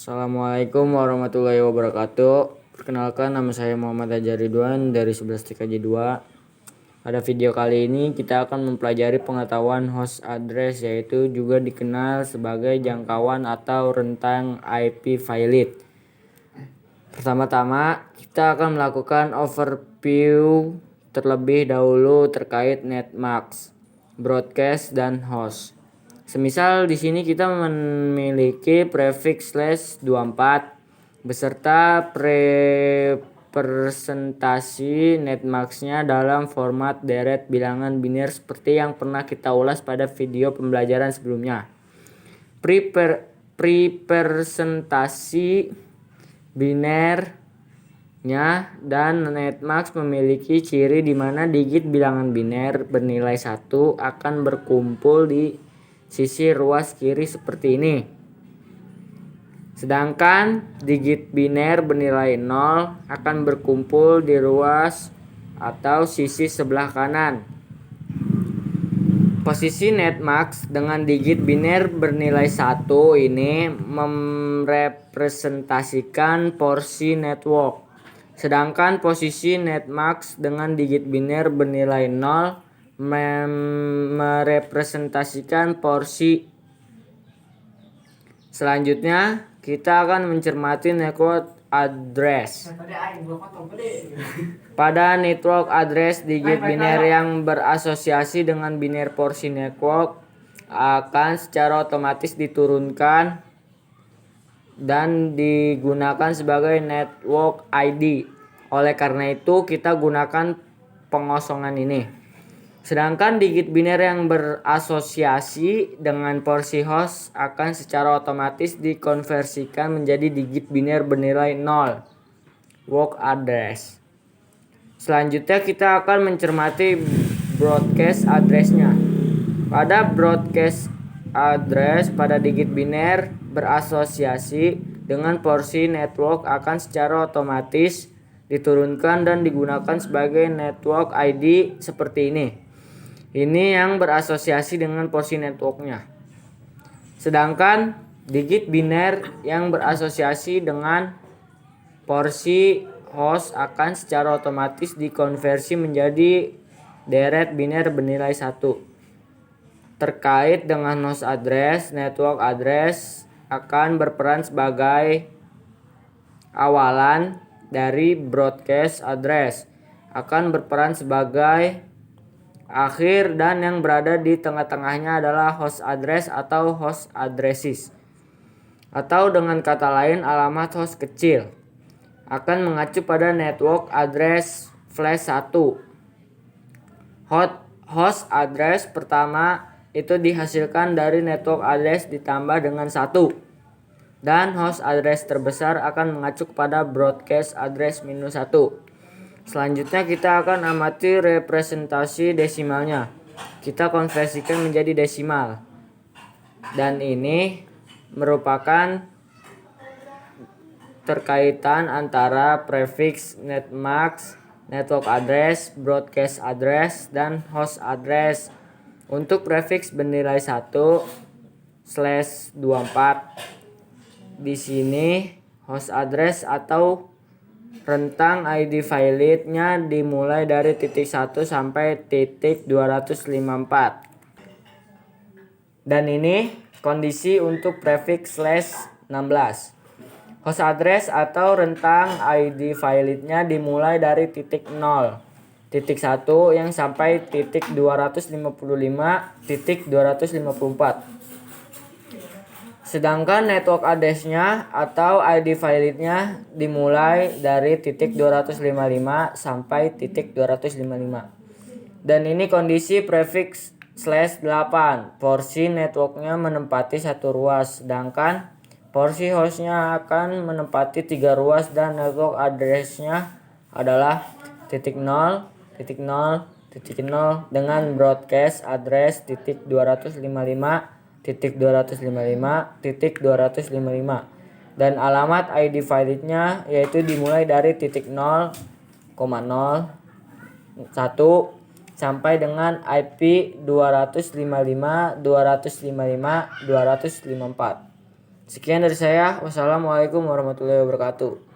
Assalamualaikum warahmatullahi wabarakatuh. Perkenalkan, nama saya Muhammad Hajar Ridwan dari 11 TKJ 2. Pada video kali ini kita akan mempelajari pengetahuan host address, yaitu juga dikenal sebagai jangkauan atau rentang IP file. Pertama-tama kita akan melakukan overview terlebih dahulu terkait netmask, broadcast, dan host. Semisal di sini kita memiliki prefix /24 beserta representasi netmasknya dalam format deret bilangan biner seperti yang pernah kita ulas pada video pembelajaran sebelumnya. Representasi binernya dan netmask memiliki ciri di mana digit bilangan biner bernilai 1 akan berkumpul di sisi ruas kiri seperti ini. Sedangkan digit biner bernilai 0 akan berkumpul di ruas atau sisi sebelah kanan. Posisi netmask dengan digit biner bernilai 1 ini merepresentasikan porsi network. Sedangkan posisi netmask dengan digit biner bernilai 0 merepresentasikan porsi. Selanjutnya kita akan mencermati network address. Pada network address, digit biner yang berasosiasi dengan biner porsi network akan secara otomatis diturunkan dan digunakan sebagai network ID. Oleh karena itu kita gunakan pengosongan ini. Sedangkan digit biner yang berasosiasi dengan porsi host akan secara otomatis dikonversikan menjadi digit biner bernilai 0, work address. Selanjutnya kita akan mencermati broadcast address-nya. Pada broadcast address, pada digit biner berasosiasi dengan porsi network akan secara otomatis diturunkan dan digunakan sebagai network ID seperti ini. Ini yang berasosiasi dengan porsi networknya. Sedangkan digit biner yang berasosiasi dengan porsi host akan secara otomatis dikonversi menjadi deret biner bernilai 1. Terkait dengan host address, network address akan berperan sebagai awalan dari broadcast address, akan berperan sebagai akhir, dan yang berada di tengah-tengahnya adalah host address atau host addresses, atau dengan kata lain alamat host kecil, akan mengacu pada network address flash 1. Host address pertama itu dihasilkan dari network address ditambah dengan 1, dan host address terbesar akan mengacu kepada broadcast address minus 1. Selanjutnya kita akan amati representasi desimalnya. Kita konversikan menjadi desimal. Dan ini merupakan terkaitan antara prefix netmask, network address, broadcast address, dan host address. Untuk prefix bernilai 1/24 di sini host address atau rentang ID file-nya dimulai dari titik 1 sampai titik 254. Dan ini kondisi untuk prefix /16. Host address atau rentang ID file-nya dimulai dari titik 0, titik 1 yang sampai titik 255, titik 254. Sedangkan network address-nya atau ID file-nya dimulai dari titik 255 sampai titik 255. Dan ini kondisi prefix /8. Porsi networknya menempati 1 ruas, sedangkan porsi hostnya akan menempati 3 ruas, dan network address-nya adalah titik 0, titik 0, titik 0 dengan broadcast address titik 255, titik 255, titik 255, dan alamat ID file-nya yaitu dimulai dari titik 0,01 sampai dengan IP 255, 255, 254. Sekian dari saya. Wassalamualaikum warahmatullahi wabarakatuh.